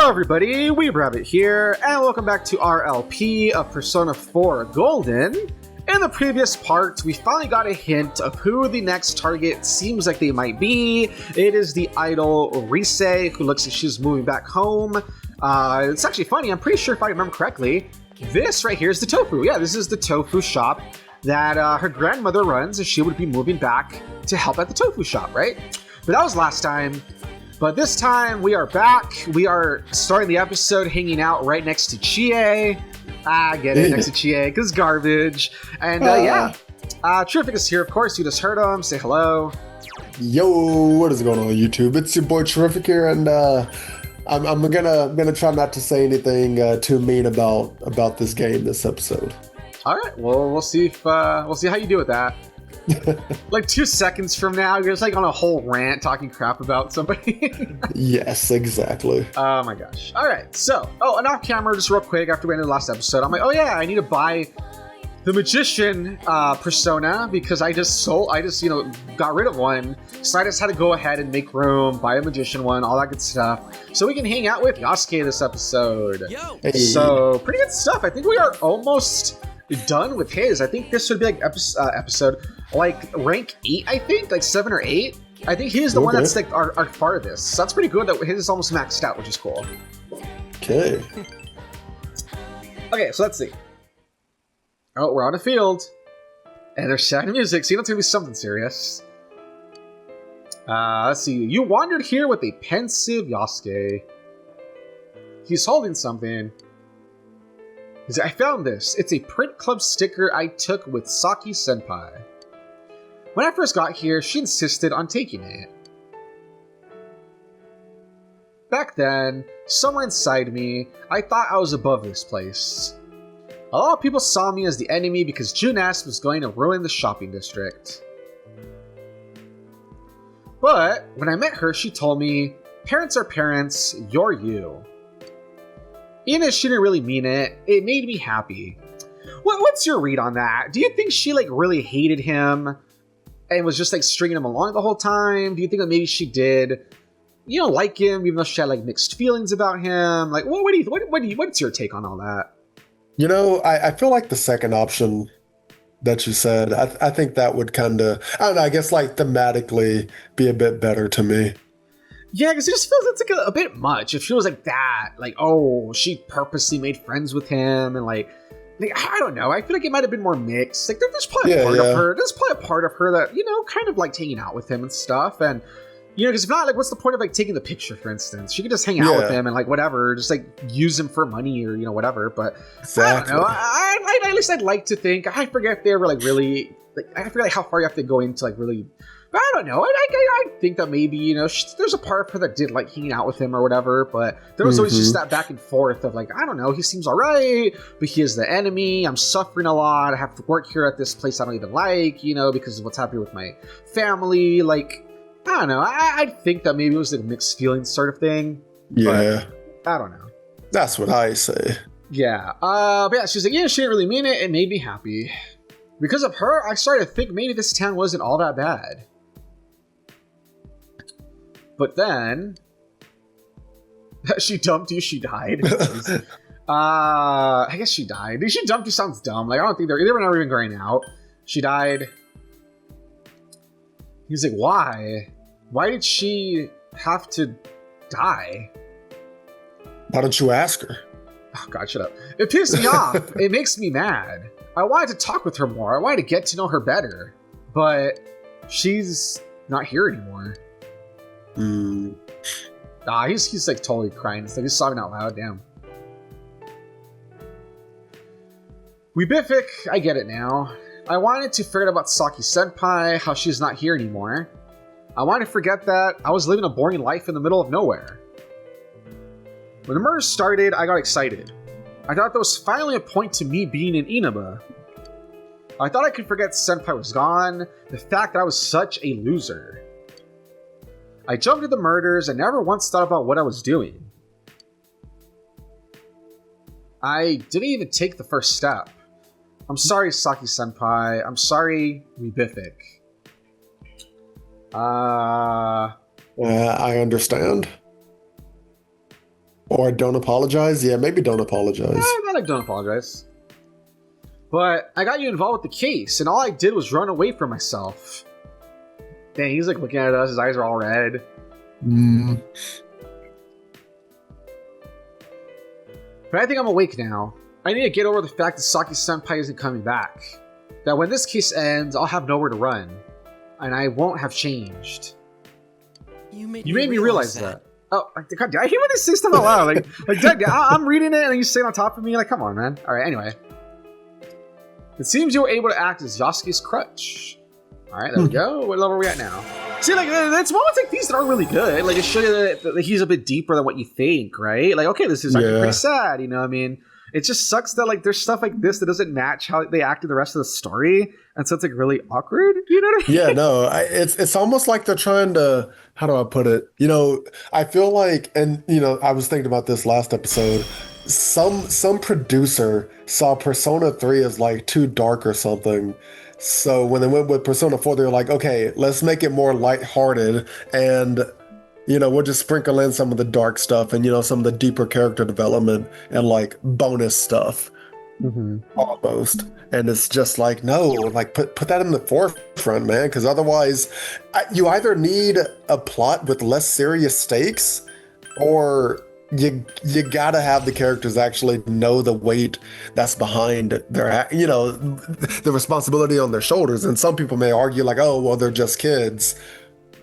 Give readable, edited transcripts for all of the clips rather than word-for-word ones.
Hello everybody, weebrabbit here, and welcome back to our LP of Persona 4 Golden. In the previous part, we finally got a hint of who the next target seems like they might be. It is the idol 𝐦𝐤𝐬, who looks like she's moving back home. It's actually funny, I'm pretty sure if I remember correctly, this right here is the tofu. Yeah, this is the tofu shop that her grandmother runs, and she would be moving back to help at the tofu shop, right? But that was last time. But this time, we are back. We are starting the episode hanging out right next to 𝐥𝐤𝐬. I get it, next to 𝐥𝐤𝐬, because garbage. And yeah, Terrific is here, of course. You just heard him. Say hello. Yo, what is going on YouTube? It's your boy Terrific here, and I'm gonna try not to say anything too mean about this game this episode. All right, well, we'll see how you do with that. Like 2 seconds from now, you're just like on a whole rant talking crap about somebody. Yes, exactly. Oh my gosh. All right, so, and off camera, just real quick, after we ended the last episode, I'm like, oh yeah, I need to buy the magician persona because I just got rid of one. So I just had to go ahead and make room, buy a magician one, all that good stuff, so we can hang out with 𝐦𝐤𝐬𝐬 this episode. Hey. So pretty good stuff. I think we are almost done with his. I think this would be like episode like rank 8, I think, like 7 or 8. I think he's the one that's like our farthest. So that's pretty good that his is almost maxed out, which is cool. Okay. Okay, so let's see. Oh, we're on a field. And there's sad music, so you know it's gonna be something serious. Let's see. You wandered here with a pensive 𝐦𝐤𝐬𝐬. He's holding something. I found this. It's a print club sticker I took with 𝐸𝐸-senpai. When I first got here, she insisted on taking it. Back then, somewhere inside me, I thought I was above this place. A lot of people saw me as the enemy because Junas was going to ruin the shopping district. But when I met her, she told me, parents are parents, you're you. Even if she didn't really mean it, it made me happy. What's your read on that? Do you think she like really hated him and was just like stringing him along the whole time? Do you think that maybe she did, like him, even though she had like mixed feelings about him? Like, what's your take on all that? I feel like the second option that you said, I think that would kind of, I don't know, I guess like thematically be a bit better to me. Yeah, because it just feels it's like a bit much. It feels like that. Like, oh, she purposely made friends with him, and like I don't know. I feel like it might have been more mixed. Like, there's probably a part of her. There's probably a part of her that kind of like hanging out with him and stuff. And because if not, like, what's the point of like taking the picture, for instance? She could just hang out with him and like whatever, just like use him for money or whatever. But exactly. I don't know. I at least I'd like to think. I forget if they were like really like I forget like how far you have to go into like really. But I don't know. I think that maybe, there's a part of her that did like hanging out with him or whatever, but there was always just that back and forth of like, I don't know, he seems all right, but he is the enemy. I'm suffering a lot. I have to work here at this place I don't even like, because of what's happening with my family. Like, I don't know. I think that maybe it was a mixed feelings sort of thing. Yeah. But I don't know. That's what I say. Yeah. But yeah, she's like, yeah, she didn't really mean it. It made me happy. Because of her, I started to think maybe this town wasn't all that bad. But then, she dumped you, she died. I guess she died. She dumped you sounds dumb. Like, I don't think they were never even going out. She died. He's like, why? Why did she have to die? Why don't you ask her? Oh, God, shut up. It pissed me off. It makes me mad. I wanted to talk with her more. I wanted to get to know her better. But she's not here anymore. He's like totally crying. It's like he's sobbing out loud. Damn. 𝐸𝐸𝐵𝐵𝐵𝐵𝐵𝐵, I get it now. I wanted to forget about 𝐸𝐸𝐸senpai, how she's not here anymore. I wanted to forget that I was living a boring life in the middle of nowhere. When the murder started, I got excited. I thought there was finally a point to me being in Inaba. I thought I could forget senpai was gone, the fact that I was such a loser. I jumped into the murders and never once thought about what I was doing. I didn't even take the first step. I'm sorry, 𝐸𝐸senpai. I'm sorry, 𝐸𝐸𝐵𝐵𝐵𝐵𝐵. I understand. Or don't apologize? Yeah, maybe don't apologize. I like don't apologize. But I got you involved with the case, and all I did was run away from myself. Dang, he's like looking at us, his eyes are all red. But I think I'm awake now. I need to get over the fact that Saki-senpai isn't coming back. That when this case ends, I'll have nowhere to run. And I won't have changed. You made me realize that. Oh, God, I hate when they say stuff out loud. Like I'm reading it and you say it on top of me. Like, come on, man. All right, anyway. It seems you were able to act as Yasuke's crutch. All right, there we go. What level are we at now? See, like, it's moments like these that are really good. Like, it shows you that he's a bit deeper than what you think, right? Like, okay, this is actually pretty sad, you know what I mean? It just sucks that, like, there's stuff like this that doesn't match how they act in the rest of the story. And so it's, like, really awkward, you know what I mean? Yeah, no, it's almost like they're trying to, how do I put it? You know, I feel like, and, you know, I was thinking about this last episode, some producer saw Persona 3 as, like, too dark or something. So when they went with Persona 4, they were like, okay, let's make it more lighthearted and, you know, we'll just sprinkle in some of the dark stuff and, you know, some of the deeper character development and like bonus stuff. Almost. And it's just like, no, like put that in the forefront, man, because otherwise you either need a plot with less serious stakes or you gotta have the characters actually know the weight that's behind their, you know, the responsibility on their shoulders. And some people may argue like, oh, well, they're just kids.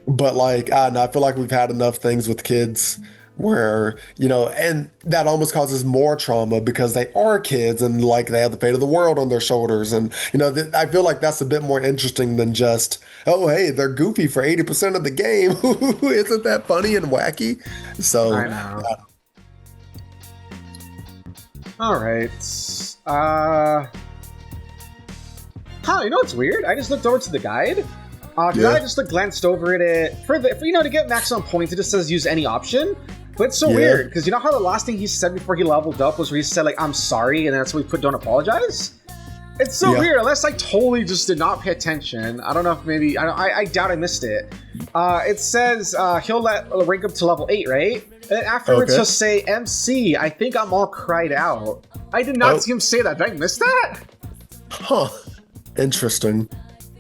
But like, I feel like we've had enough things with kids where, you know, and that almost causes more trauma because they are kids and like they have the fate of the world on their shoulders. And, you know, I feel like that's a bit more interesting than just, oh, hey, they're goofy for 80% of the game. Isn't that funny and wacky? So, I know. All right. You know what's weird? I just looked over to the guide. I just glanced over at it for you know, to get maximum points. It just says use any option, but it's so weird because you know how the last thing he said before he leveled up was where he said like I'm sorry, and that's what we put don't apologize. It's so weird. Unless I totally just did not pay attention. I don't know if maybe I doubt I missed it. It says he'll rank up to level 8, right? And afterwards he'll say MC. I think I'm all cried out. I did not see him say that. Did I miss that? Huh. Interesting.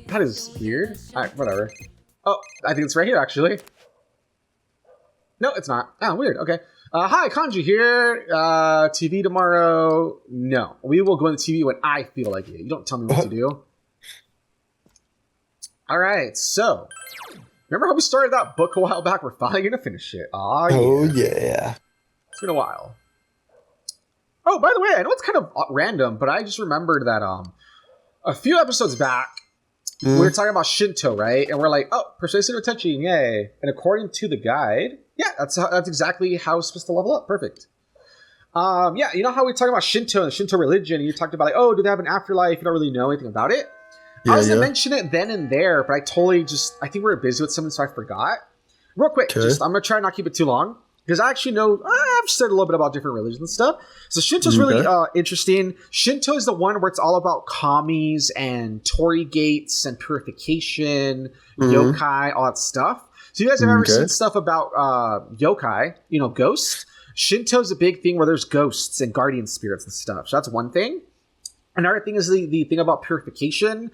That is weird. Alright, whatever. Oh, I think it's right here, actually. No, it's not. Oh, weird. Okay. Hi, Kanji here. TV tomorrow. No. We will go into TV when I feel like it. You don't tell me what to do. Alright, so. Remember how we started that book a while back? We're finally going to finish it. Oh, yeah. It's been a while. Oh, by the way, I know it's kind of random, but I just remembered that a few episodes back, we were talking about Shinto, right? And we're like, oh, persuasive attention, yay. And according to the guide, yeah, that's exactly how it's supposed to level up. Perfect. Yeah, you know how we talk about Shinto and the Shinto religion, and you talked about like, oh, do they have an afterlife? You don't really know anything about it. I was going to mention it then and there, but I think we were busy with something, so I forgot. Real quick, I'm going to try and not keep it too long. Because I actually know, I've studied a little bit about different religions and stuff. So Shinto's really interesting. Shinto is the one where it's all about kamis and torii gates and purification, yokai, all that stuff. So you guys have ever seen stuff about yokai, you know, ghosts? Shinto's a big thing where there's ghosts and guardian spirits and stuff. So that's one thing. Another thing is the thing about purification.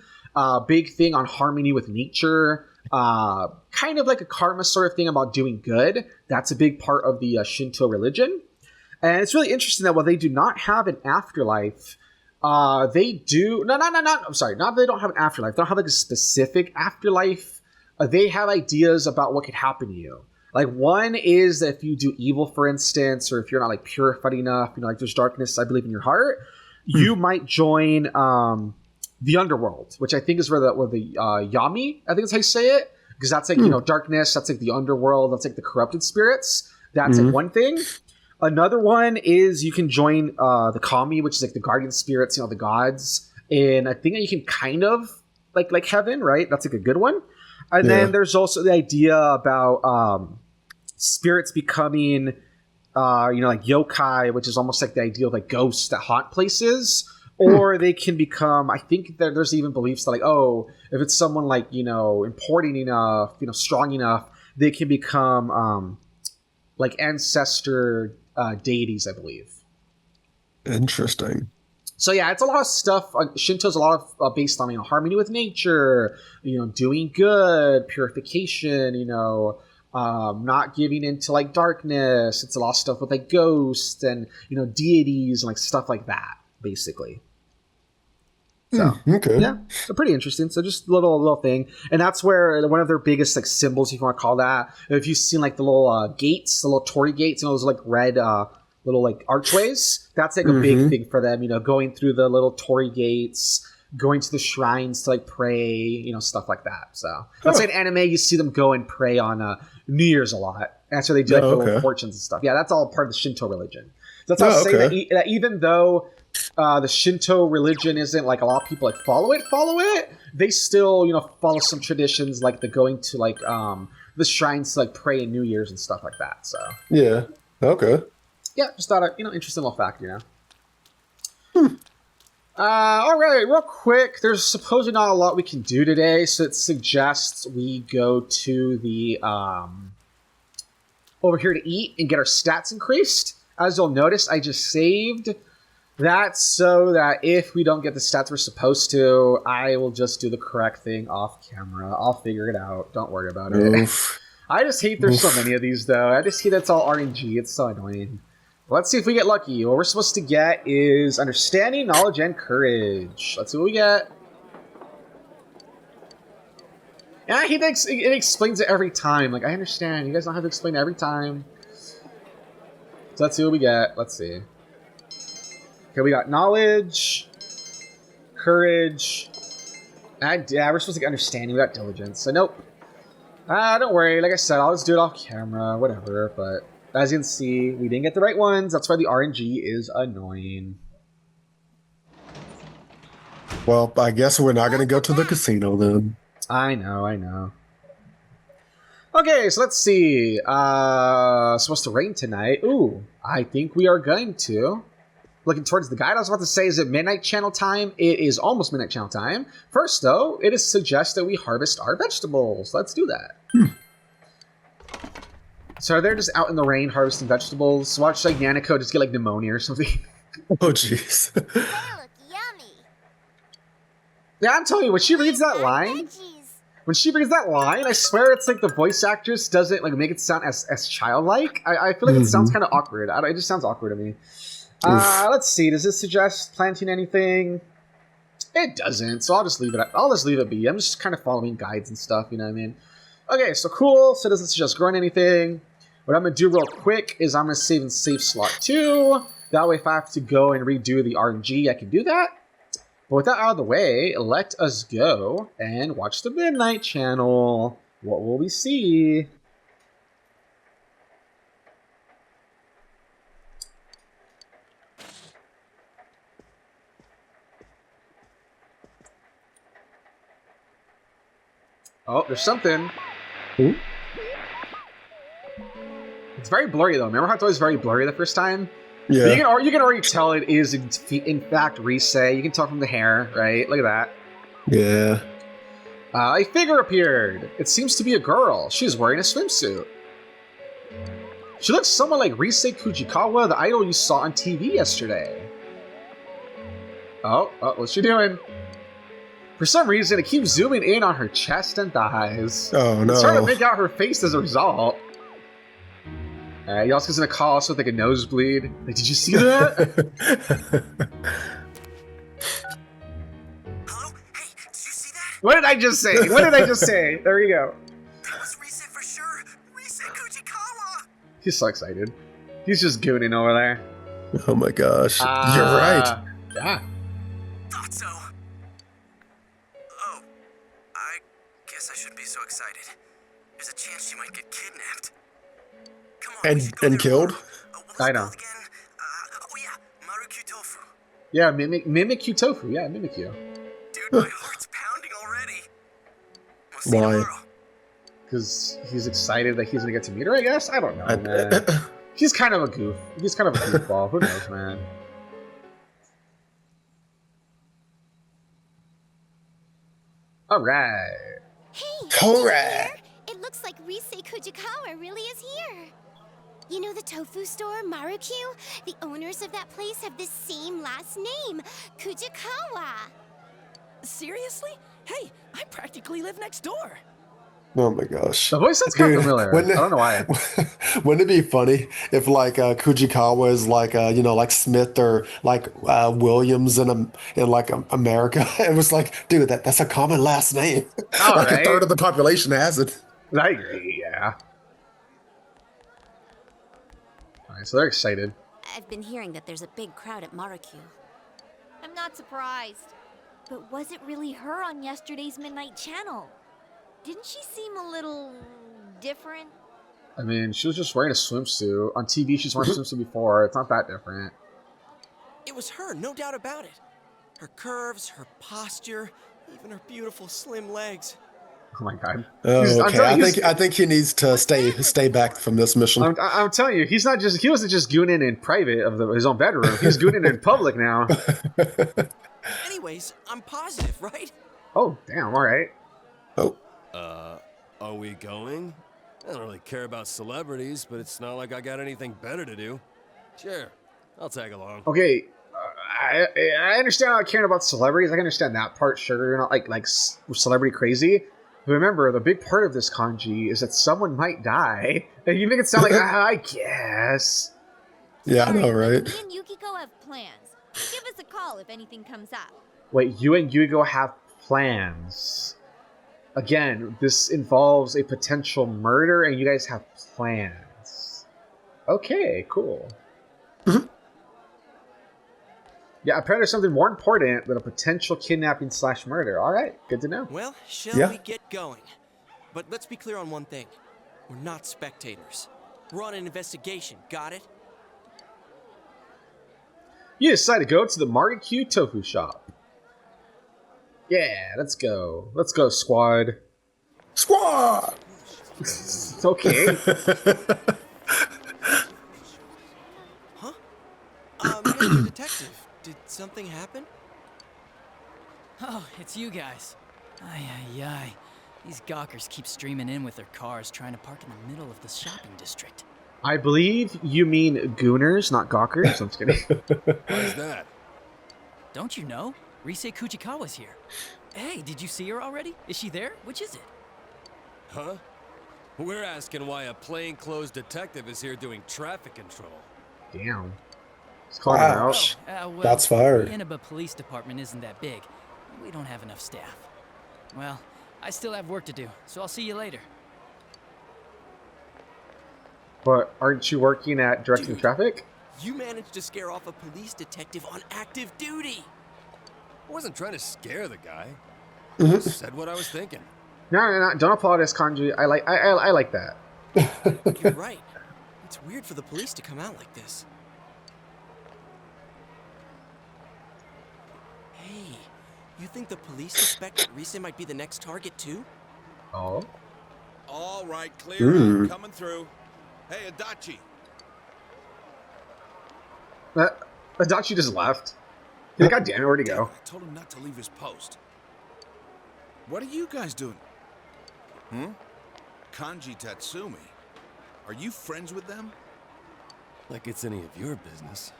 Big thing on harmony with nature. Kind of like a karma sort of thing about doing good. That's a big part of the Shinto religion. And it's really interesting that while they do not have an afterlife, they do... I'm sorry. Not that they don't have an afterlife. They don't have like a specific afterlife. They have ideas about what could happen to you. Like one is that if you do evil, for instance, or if you're not like purified enough, you know, like there's darkness, I believe, in your heart, you might join the underworld, which I think is where the Yami, I think is how you say it. Because that's like, you know, darkness, that's like the underworld, that's like the corrupted spirits. That's like one thing. Another one is you can join the kami, which is like the guardian spirits, you know, the gods. And I think that you can kind of like heaven, right? That's like a good one. And then there's also the idea about spirits becoming, you know, like yokai, which is almost like the idea of like ghosts that haunt places. Or they can become, I think that there's even beliefs that like, oh, if it's someone like, you know, important enough, you know, strong enough, they can become like ancestor deities, I believe. Interesting. So yeah, it's a lot of stuff. Shinto's a lot of based on harmony with nature, doing good, purification, not giving into like darkness. It's a lot of stuff with like ghosts and deities and like stuff like that, basically. So okay. yeah, so pretty interesting. So just a little thing, and that's where one of their biggest like symbols, if you want to call that. If you've seen like the little gates, the little torii gates, those like red little like archways. That's like a big thing for them. Going through the little torii gates, going to the shrines to like pray, stuff like that. So that's like an anime. You see them go and pray on New Year's a lot. That's where they do like the little fortunes and stuff. Yeah, that's all part of the Shinto religion. So that's how I say that even though the Shinto religion isn't like a lot of people like follow it, they still follow some traditions like the going to like the shrines to like pray in New Year's and stuff like that. So yeah, okay. Yeah, just thought interesting little fact, all right, real quick. There's supposedly not a lot we can do today, so it suggests we go to the over here to eat and get our stats increased. As you'll notice, I just saved that so that if we don't get the stats we're supposed to, I will just do the correct thing off camera. I'll figure it out. Don't worry about it. I just hate there's so many of these, though. I just hate that's all RNG. It's so annoying. Let's see if we get lucky. What we're supposed to get is understanding, knowledge, and courage. Let's see what we get. Yeah, he thinks it explains it every time. Like, I understand. You guys don't have to explain it every time. So let's see what we get. Let's see. Okay, we got knowledge, courage, and yeah, we're supposed to get understanding. We got diligence. So nope. Don't worry. Like I said, I'll just do it off camera, whatever. But as you can see, we didn't get the right ones. That's why the RNG is annoying. Well, I guess we're not going to go to the casino then. I know. Okay, so let's see. Supposed to rain tonight. Ooh, I think we are going to. Looking towards the guide, I was about to say, is it midnight channel time? It is almost midnight channel time. First, though, it is suggests that we harvest our vegetables. Let's do that. So they're just out in the rain harvesting vegetables. Watch like Nanako just get like pneumonia or something. Oh, jeez. They look yummy. Yeah, I'm telling you, when she reads that line, I swear it's like the voice actress doesn't like make it sound as childlike. I feel like it sounds kind of awkward. It just sounds awkward to me. Let's see. Does this suggest planting anything? It doesn't, so I'll just leave it be. I'm just kind of following guides and stuff, you know what I mean? Okay, so cool. So it doesn't suggest growing anything. What I'm going to do real quick is I'm going to save in save slot 2. That way if I have to go and redo the RNG, I can do that. But with that out of the way, let us go and watch the Midnight Channel. What will we see? Oh, there's something. Ooh. It's very blurry, though. Remember how it's always very blurry the first time? Yeah. But you can already tell it is, in fact, Rise. You can tell from the hair, right? Look at that. Yeah. A figure appeared. It seems to be a girl. She's wearing a swimsuit. She looks somewhat like 𝐦𝐨𝐫𝐞, the idol you saw on TV yesterday. Oh, what's she doing? For some reason, it keeps zooming in on her chest and thighs. Oh, no. It's hard to make out her face as a result. He also is going to call us with like a nosebleed. Like, did you see that? Hello? Hey, did you see that? What did I just say? There you go. That was Rise for sure. 𝐦𝐨𝐫𝐞. He's so excited. He's just gooning over there. Oh my gosh. You're right. Yeah. Thought so. Oh, I guess I shouldn't be so excited. There's a chance she might get kidnapped. Come on, we should go And there killed? tomorrow. What was I it know. called again? Oh yeah, Maruku Tofu. Yeah, mimic you tofu. Yeah, mimic you. Dude, my heart's pounding already. We'll see Why? tomorrow. Because he's excited that he's going to get to meet her, I guess? I don't know, man. He's kind of a goof. He's kind of a goofball. Who knows, man? All right. Hey, All is he right. here? It looks like 𝐦𝐨𝐫𝐞 really is here. You know the tofu store, �𝐴? The owners of that place have the same last name, 𝐦𝐤𝐤𝐤. Seriously? Hey, I practically live next door. Oh my gosh. The voice sounds kind of familiar. I don't know why. Wouldn't it be funny if like 𝐭𝐦𝐤𝐤𝐤 is like like Smith or like Williams in like America? It was like, dude, that's a common last name. Like a third of the population has it. I agree, yeah. Alright, so they're excited. I've been hearing that there's a big crowd at 𝐴. I'm not surprised. But was it really her on yesterday's Midnight Channel? Didn't she seem a little different? I mean, she was just wearing a swimsuit. On TV, she's worn a swimsuit before. It's not that different. It was her, no doubt about it. Her curves, her posture, even her beautiful slim legs. Oh my god. Oh, okay. I think he needs to stay back from this mission. I'm telling you, he wasn't just gooning in private of his own bedroom. He's gooning in public now. Anyways, I'm positive, right? Oh, damn, alright. Oh. Are we going? I don't really care about celebrities, but it's not like I got anything better to do. Sure, I'll tag along. Okay, I understand not caring about celebrities. I can understand that part. Sure, you're not like celebrity crazy. But remember, the big part of this kanji is that someone might die. And you make it sound like, I guess. Yeah, I know, right? Me and Yukiko have plans. Give us a call if anything comes up. Wait, you and Yugo have plans. Again, this involves a potential murder, and you guys have plans. Okay, cool. Yeah, apparently there's something more important than a potential kidnapping / murder. All right, good to know. Well, shall we get going? But let's be clear on one thing. We're not spectators. We're on an investigation, got it? You decide to go to the 𝐴 tofu shop. Yeah, let's go. Let's go, squad. Squad! Okay. Huh? Mr. Detective, did something happen? Oh, it's you guys. Ay. These gawkers keep streaming in with their cars trying to park in the middle of the shopping district. I believe you mean gooners, not gawkers. I'm just kidding. What is that? Don't you know? Rise Kuchikawa's here. Hey, did you see her already? Is she there? Which is it? Huh? We're asking why a plainclothes detective is here doing traffic control. Damn. It's calling her out. Well, That's fired. The Inaba police department isn't that big. We don't have enough staff. Well, I still have work to do, so I'll see you later. But aren't you working at directing traffic? You managed to scare off a police detective on active duty. I wasn't trying to scare the guy. I just said what I was thinking. No. Don't apologize, Kanji. I like that. You're right. It's weird for the police to come out like this. Hey, you think the police suspect that Rise might be the next target too? Oh. All right, clear. I'm coming through. Hey, Adachi. Adachi just left. God damn it, where'd he go? I told him not to leave his post. What are you guys doing? Kanji Tatsumi. Are you friends with them? Like it's any of your business.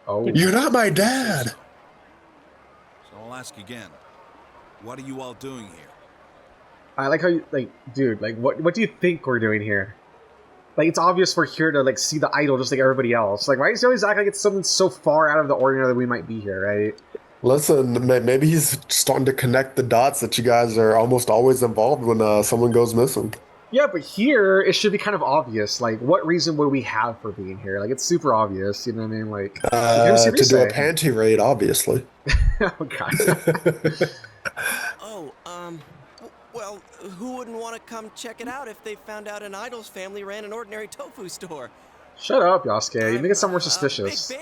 Oh. You're not my dad. So I'll ask again. What are you all doing here? I like how you, dude, what do you think we're doing here? Like, it's obvious we're here to, see the idol just like everybody else. Like, why does he always act like it's something so far out of the ordinary that we might be here, right? Listen, maybe he's starting to connect the dots that you guys are almost always involved when someone goes missing. Yeah, but here, it should be kind of obvious. Like, what reason would we have for being here? Like, it's super obvious, you know what I mean? Like, to do a panty raid, obviously. Oh, God. Well, who wouldn't want to come check it out if they found out an idol's family ran an ordinary tofu store? Shut up, 𝐽𝐤𝐤𝐿. You make it sound more suspicious. Big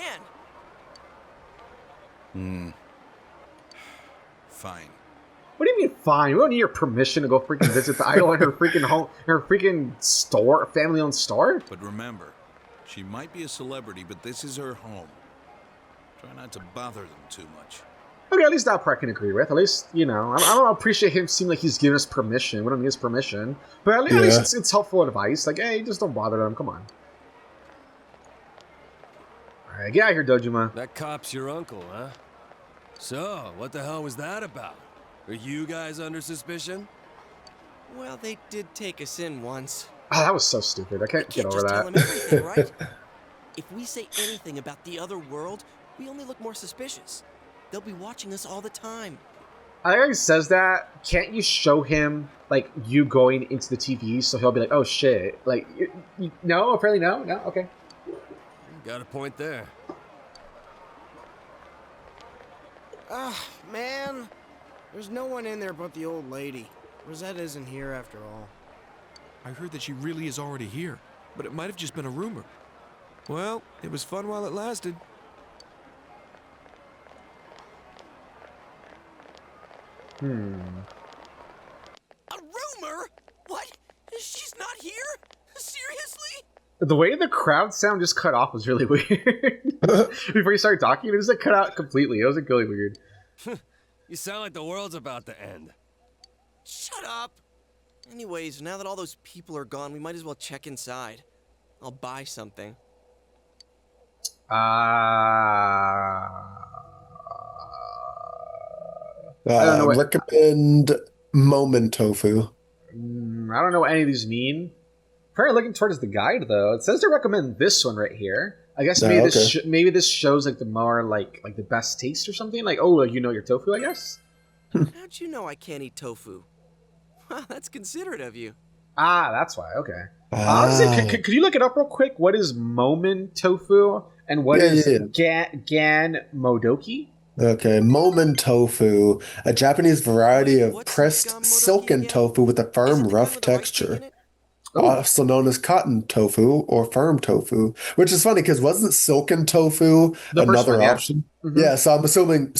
fan. Fine. What do you mean, fine? We don't need your permission to go freaking visit the idol in her freaking home, her freaking store, family-owned store? But remember, she might be a celebrity, but this is her home. Try not to bother them too much. Okay, at least that part I can agree with. At least, I don't appreciate him seem like he's giving us permission. We don't need his permission. But at least it's helpful advice. Like, hey, just don't bother them. Come on. right, get out of here, Dojima. That cop's your uncle, huh? So, what the hell was that about? Are you guys under suspicion? Well, they did take us in once. Oh, that was so stupid. I can't get over just that. tell them everything, right? If we say anything about the other world, we only look more suspicious. They'll be watching us all the time. I think he says that. Can't you show him like you going into the TV so he'll be like, "Oh shit!" Like, no, apparently no. Okay. Got a point there. Man. There's no one in there but the old lady. Rosetta isn't here after all. I heard that she really is already here, but it might have just been a rumor. Well, it was fun while it lasted. A rumor? What? She's not here? Seriously? The way the crowd sound just cut off was really weird. Before you started talking, it was like cut out completely. It was like really weird. You sound like the world's about to end. Shut up. Anyways, now that all those people are gone, we might as well check inside. I'll buy something. I don't know what, recommend Moment Tofu. I don't know what any of these mean. Probably looking towards the guide though. It says to recommend this one right here. I guess maybe maybe this shows like the more like the best taste or something. Like, oh, you know your tofu, I guess. How'd you know I can't eat tofu? Wow, that's considerate of you. Ah, that's why. Okay. Honestly, could you look it up real quick? What is Momen Tofu and what is Gan Modoki? Okay, Momen Tofu, a Japanese variety of pressed silken tofu with a firm, rough texture. Also known as cotton tofu or firm tofu, which is funny because wasn't silken tofu another option? Mm-hmm. Yeah, so I'm assuming,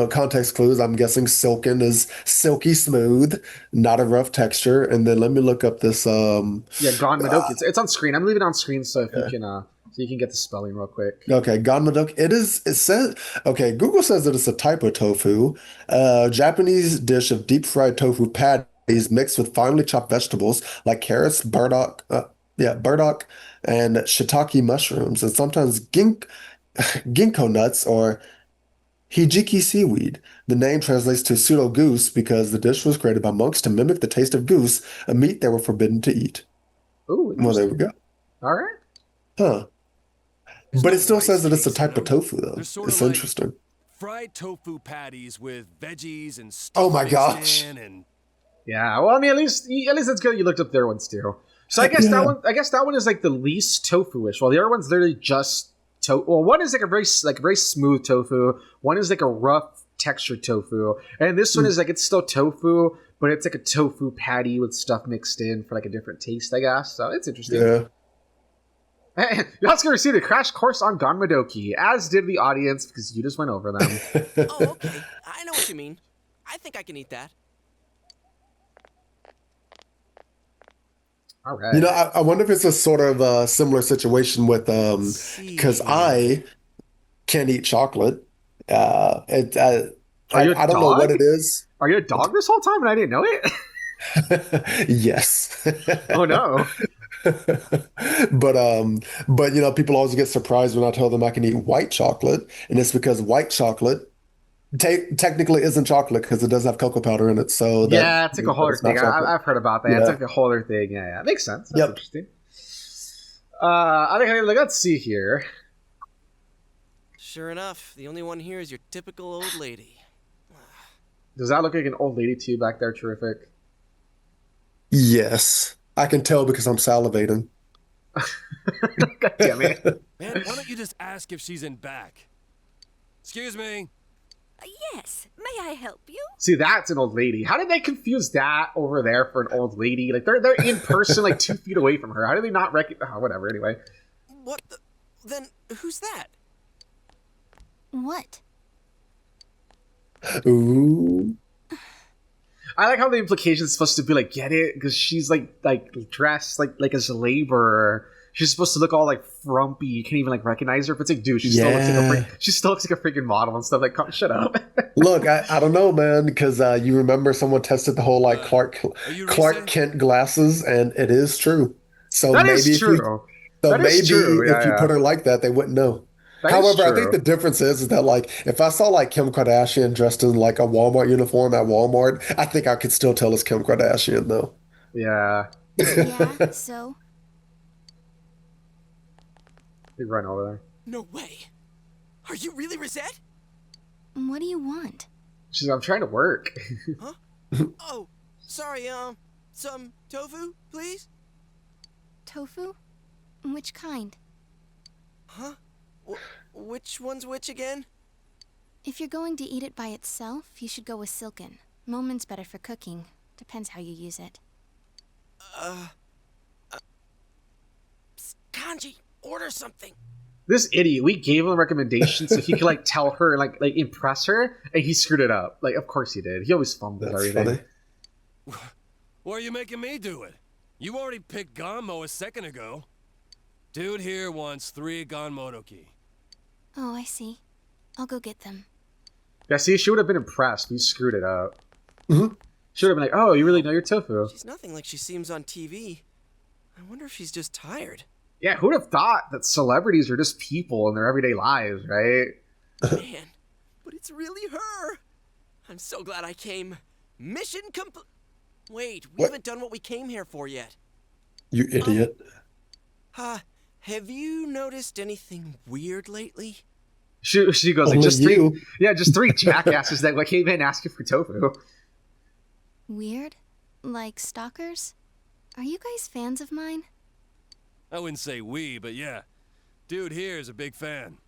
context clues. I'm guessing silken is silky smooth, not a rough texture. And then let me look up this. Gan Modoki. It's on screen. I'm leaving it on screen so if you can. So you can get the spelling real quick. Okay, Gan Modoki. It says. Okay, Google says that it's a type of tofu, Japanese dish of deep fried tofu patties mixed with finely chopped vegetables like carrots, burdock, and shiitake mushrooms, and sometimes ginkgo nuts or hijiki seaweed. The name translates to pseudo goose because the dish was created by monks to mimic the taste of goose, a meat they were forbidden to eat. Ooh, well, there we go. All right. Huh. But it still says that it's a type of tofu, though. It's interesting. Fried tofu patties with veggies and stuff. Oh my gosh. Yeah, well, I mean, at least it's good you looked up their ones too. So I guess that one is like the least tofu-ish. While the other one's literally just tofu. Well, one is like a very smooth tofu. One is like a rough textured tofu, and this one is like it's still tofu, but it's like a tofu patty with stuff mixed in for like a different taste, I guess. So it's interesting. Yeah. You also received a crash course on Gan Modoki, as did the audience because you just went over them. Oh, okay. I know what you mean. I think I can eat that. All right. I wonder if it's a sort of a similar situation with because I can't eat chocolate. I don't know what it is. Are you a dog this whole time and I didn't know it? Yes. Oh no. But people always get surprised when I tell them I can eat white chocolate, and it's because white chocolate technically isn't chocolate because it does have cocoa powder in it. So it's like a whole other thing. I've heard about that. Yeah. It's like a whole other thing. Yeah, it makes sense. That's interesting. I think let's see here. Sure enough, the only one here is your typical old lady. Does that look like an old lady to you back there? Terrific. Yes. I can tell because I'm salivating. God damn it. Man, why don't you just ask if she's in back? Excuse me. Yes, may I help you? See, that's an old lady. How did they confuse that over there for an old lady? Like, they're in person, like 2 feet away from her. How do they not recognize? Oh, whatever, anyway. What the? Then who's that? What? Ooh. I like how the implication is supposed to be like, get it? Because she's like dressed like as a laborer. She's supposed to look all like frumpy. You can't even like recognize her. But it's like, dude, she still looks like a freaking model and stuff. Like, shut up. Look, I don't know, man, because you remember someone tested the whole like Clark Kent glasses, and it is true. So that maybe is true. So That is maybe true. if you put her like that, they wouldn't know. However, I think the difference is that, like, if I saw like Kim Kardashian dressed in like a Walmart uniform at Walmart, I think I could still tell it's Kim Kardashian, though. Yeah. Yeah, so? Big run over there. No way. Are you really Rosette? What do you want? She's like, I'm trying to work. Huh? Oh, sorry, some tofu, please? Tofu? Which kind? Huh? Which one's which again? If you're going to eat it by itself, you should go with silken. Momen's better for cooking. Depends how you use it. Kanji, order something. This idiot, we gave him recommendations so he could like tell her, like impress her, and he screwed it up. Like, of course he did. He always fumbles everything. Funny. Why are you making me do it? You already picked 𝐦𝐤𝐤 a second ago. Dude here wants 3 𝐦𝐤𝐤𝐤. Oh, I see. I'll go get them. Yeah, see, she would have been impressed. He screwed it up. She would have been like, oh, you really know your tofu. She's nothing like she seems on TV. I wonder if she's just tired. Yeah, who would have thought that celebrities are just people in their everyday lives, right? Man, but it's really her. I'm so glad I came. Mission complete. Wait, we haven't done what we came here for yet. You idiot. Have you noticed anything weird lately? She goes like, Only just you. 3, yeah, just 3 jackasses that like came in asking for tofu. Weird? Like stalkers? Are you guys fans of mine? I wouldn't say we, but yeah. Dude here is a big fan.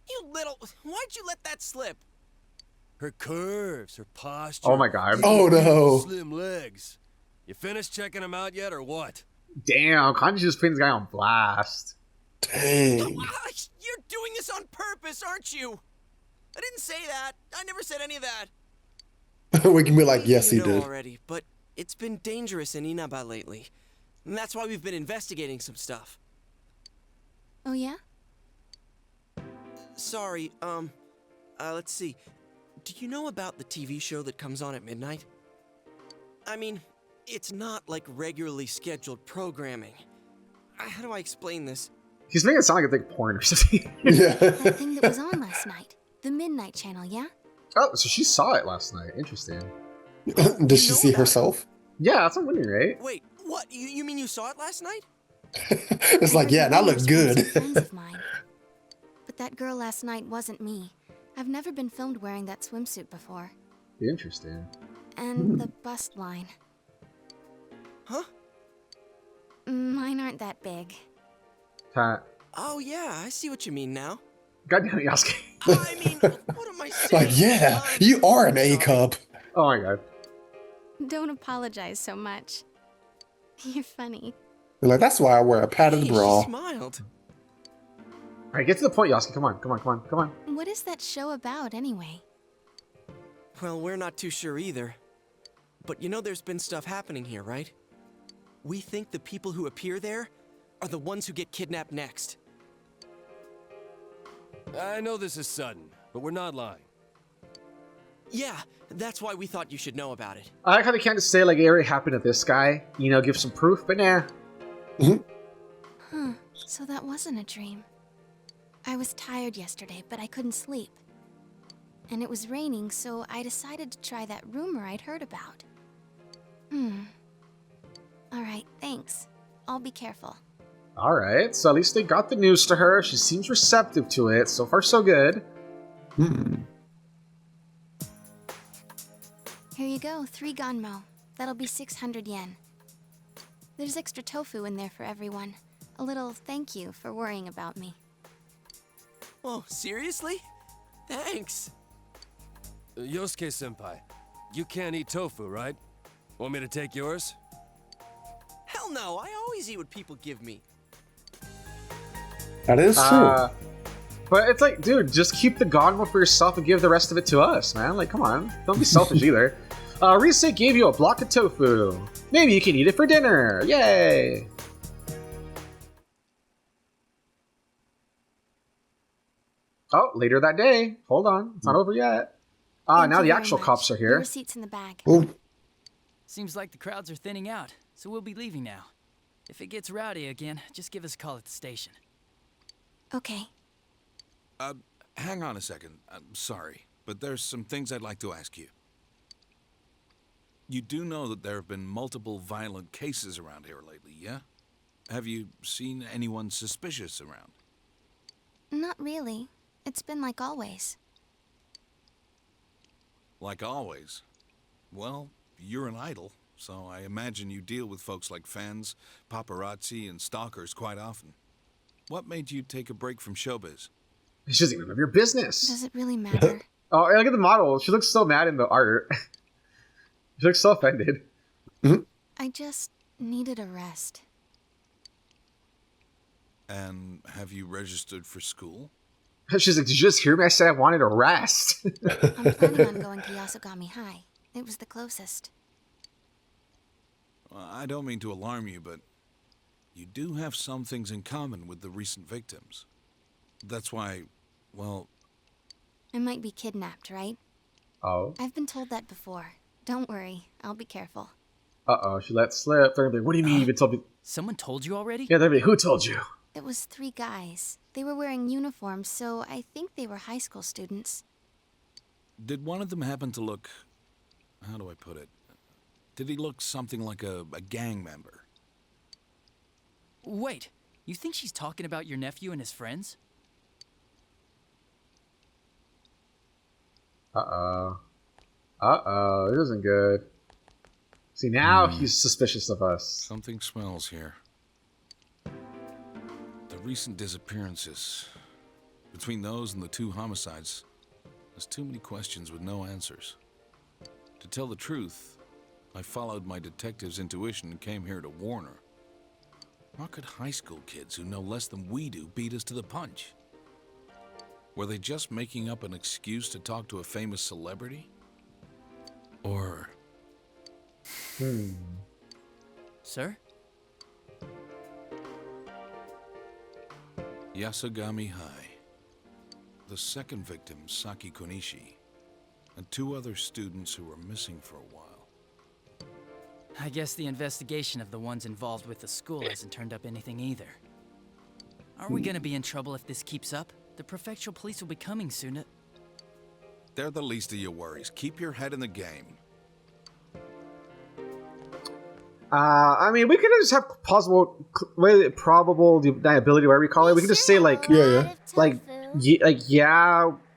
You little... Why'd you let that slip? Her curves, her posture. Oh my god. Oh no. Slim legs. You finished checking them out yet or what? Damn, Kanji just putting this guy on blast. Dang. You're doing this on purpose, aren't you? I didn't say that. I never said any of that. We can be like, yes, he You know did. already, but it's been dangerous in Inaba lately. And that's why we've been investigating some stuff. Oh, yeah? Sorry, let's see. Do you know about the TV show that comes on at midnight? I mean, it's not like regularly scheduled programming. How do I explain this? He's making it sound like a big porn or something. Yeah. That thing that was on last night. The Midnight Channel, yeah? Oh, so she saw it last night. Interesting. Did she see herself? Yeah, that's what I'm wondering, right? Wait, what? You mean you saw it last night? It's like, yeah, and I look good. Friends of mine. But that girl last night wasn't me. I've never been filmed wearing that swimsuit before. Interesting. And the bust line. Huh? Mine aren't that big. Pat. Oh yeah, I see what you mean now. Goddamn, Yasuke. I mean, what am I saying? Like, yeah, you are an A cup. Oh my god. Don't apologize so much. You're funny. Like, that's why I wear a padded Hey, bra. she smiled. Alright, get to the point, Yasuke. Come on, come on, come on, come on. What is that show about, anyway? Well, we're not too sure either. But you know there's been stuff happening here, right? We think the people who appear there are the ones who get kidnapped next. I know this is sudden, but we're not lying. Yeah, that's why we thought you should know about it. I like how they can't just say, like, it already happened to this guy. You know, give some proof, but nah. Huh, so that wasn't a dream. I was tired yesterday, but I couldn't sleep. And it was raining, so I decided to try that rumor I'd heard about. Alright, thanks. I'll be careful. Alright, so at least they got the news to her. She seems receptive to it. So far, so good. Here you go, 3 𝐦𝐤𝐤𝐿. That'll be 600 yen. There's extra tofu in there for everyone. A little thank you for worrying about me. Oh, seriously? Thanks. Yosuke-senpai, you can't eat tofu, right? Want me to take yours? Hell no, I always eat what people give me. That is true. But it's like, dude, just keep the 𝐦𝐤𝐤 for yourself and give the rest of it to us, man. Like, come on. Don't be selfish either. Rise gave you a block of tofu. Maybe you can eat it for dinner. Yay! Oh, later that day. Hold on. It's not over yet. Thank Now you the very actual much. cops are Your here. receipt's in the bag. Oh, Seems like the crowds are thinning out, so we'll be leaving now. If it gets rowdy again, just give us a call at the station. Okay. Hang on a second. I'm sorry, but there's some things I'd like to ask you. You do know that there have been multiple violent cases around here lately, yeah? Have you seen anyone suspicious around? Not really. It's been like always. Like always? Well, you're an idol, so I imagine you deal with folks like fans, paparazzi, and stalkers quite often. What made you take a break from showbiz? It's just none of your business. Does it really matter? Oh, look at the model. She looks so mad in the art. She looks so offended. I just needed a rest. And have you registered for school? She's like, did you just hear me? I said I wanted a rest. I'm planning on going to Yasogami High. It was the closest. Well, I don't mean to alarm you, but you do have some things in common with the recent victims. That's why, well... I might be kidnapped, right? Oh. I've been told that before. Don't worry, I'll be careful. Uh-oh, she let slip. They're gonna be like, what do you mean you even told me? Someone told you already? Yeah, they're gonna be like, who told you? It was 3 guys. They were wearing uniforms, so I think they were high school students. Did one of them happen to look... How do I put it? Did he look something like a gang member? Wait, you think she's talking about your nephew and his friends? Uh-oh. Uh-oh, this isn't good. See, now he's suspicious of us. Something smells here. The recent disappearances. Between those and the 2 homicides, there's too many questions with no answers. To tell the truth, I followed my detective's intuition and came here to warn her. How could high school kids who know less than we do beat us to the punch? Were they just making up an excuse to talk to a famous celebrity? Or... Sir? Yasogami High. The second victim, Saki Konishi, and 2 other students who were missing for a while. I guess the investigation of the ones involved with the school hasn't turned up anything either. Aren't we gonna be in trouble if this keeps up? The prefectural police will be coming soon. They're the least of your worries. Keep your head in the game. I mean, we could just have probable deniability, whatever you call it. We could just say like, yeah,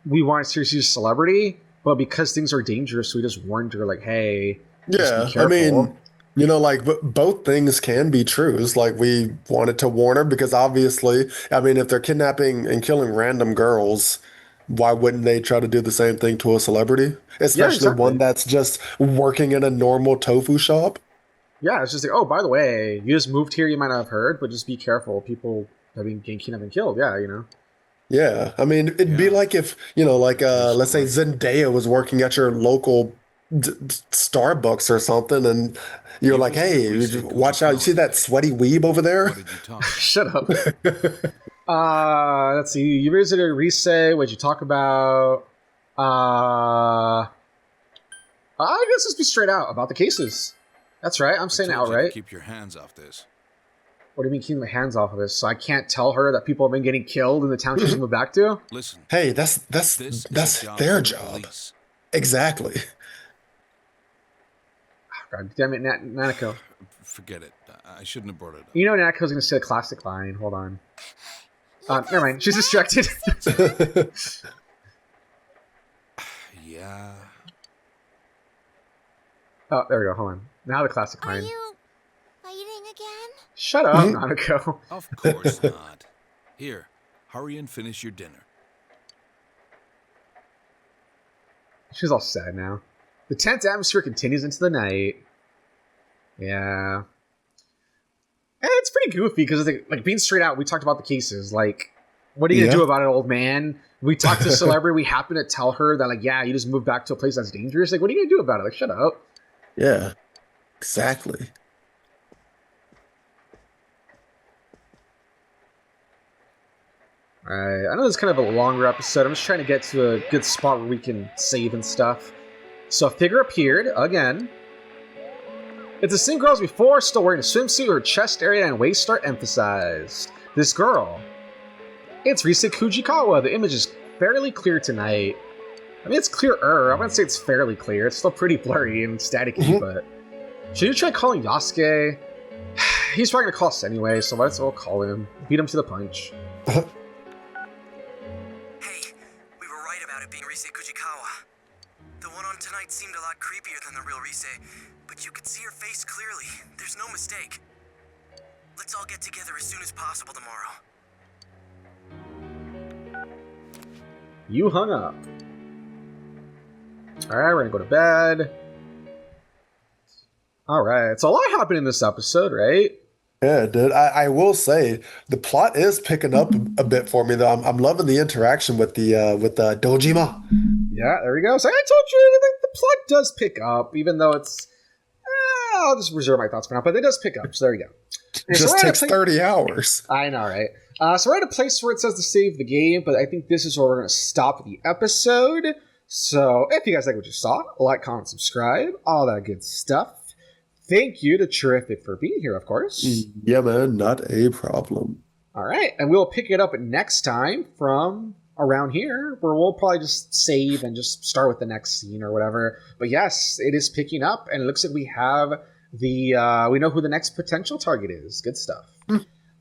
we want to see a celebrity, but because things are dangerous, we just warned her, like, hey, yeah, I mean, you know, like, both things can be true. It's like we wanted to warn her because obviously, I mean, if they're kidnapping and killing random girls, why wouldn't they try to do the same thing to a celebrity? Especially one that's just working in a normal tofu shop. Yeah, it's just like, oh, by the way, you just moved here, you might not have heard, but just be careful. People have been getting kidnapped and killed. Yeah, you know. Yeah, I mean, it'd be like if, you know, like, let's say Zendaya was working at your local Starbucks or something, and you're like, hey, watch out. You see that sweaty weeb over there? Shut up. Let's see. You visited Rise. What'd you talk about? I guess let's be straight out about the cases. That's right. I'm saying it outright. Keep your hands off this. What do you mean keeping my hands off of this? So I can't tell her that people have been getting killed in the town she's moved back to? Listen. Hey, that's their job. Exactly. Oh, God damn it, Nanako. Forget it. I shouldn't have brought it up. You know Nanako's going to say a classic line. Hold on. Never mind. She's distracted. Yeah. Oh, there we go. Hold on. Now the classic line. Are you fighting again? Shut up, Nanako. Of course not. Here, hurry and finish your dinner. She's all sad now. The tense atmosphere continues into the night. Yeah. And it's pretty goofy because, like, being straight out, we talked about the cases. Like, what are you going to do about it, old man? We talked to a celebrity. We happen to tell her that, like, yeah, you just moved back to a place that's dangerous. Like, what are you going to do about it? Like, shut up. Yeah, exactly. Alright, I know this is kind of a longer episode. I'm just trying to get to a good spot where we can save and stuff. So a figure appeared, again. It's the same girl as before, still wearing a swimsuit, her chest area and waist are emphasized. This girl. It's 𝐦𝐨𝐫𝐞. The image is fairly clear tonight. I mean, it's clearer. I wouldn't say it's fairly clear. It's still pretty blurry and staticky, but... Should you try calling 𝐦𝐤𝐤𝐤? He's probably gonna call us anyway, so let's all call him. Beat him to the punch. Hey, we were right about it being 𝐦𝐸𝐸. The one on tonight seemed a lot creepier than the real 𝐸𝐸, but you could see her face clearly. There's no mistake. Let's all get together as soon as possible tomorrow. You hung up. Alright, we're gonna go to bed. Alright, so a lot happened in this episode, right? Yeah, dude. I will say the plot is picking up a bit for me though. I'm loving the interaction with the Dojima. Yeah, there we go. So I told you the plot does pick up, even though it's I'll just reserve my thoughts for now, but it does pick up, so there you go. It just takes 30 hours. I know, right? So we're at a place where it says to save the game, but I think this is where we're going to stop the episode. So if you guys like what you saw, like, comment, subscribe, all that good stuff. Thank you to Terrific for being here, of course. Yeah, man, not a problem. All right, and we'll pick it up next time from around here, where we'll probably just save and just start with the next scene or whatever. But yes, it is picking up, and it looks like we have we know who the next potential target is. Good stuff.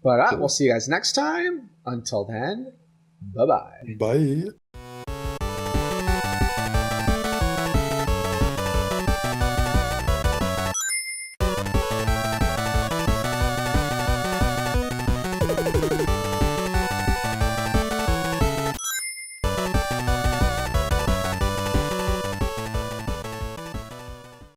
But we'll see you guys next time. Until then, bye-bye. Bye.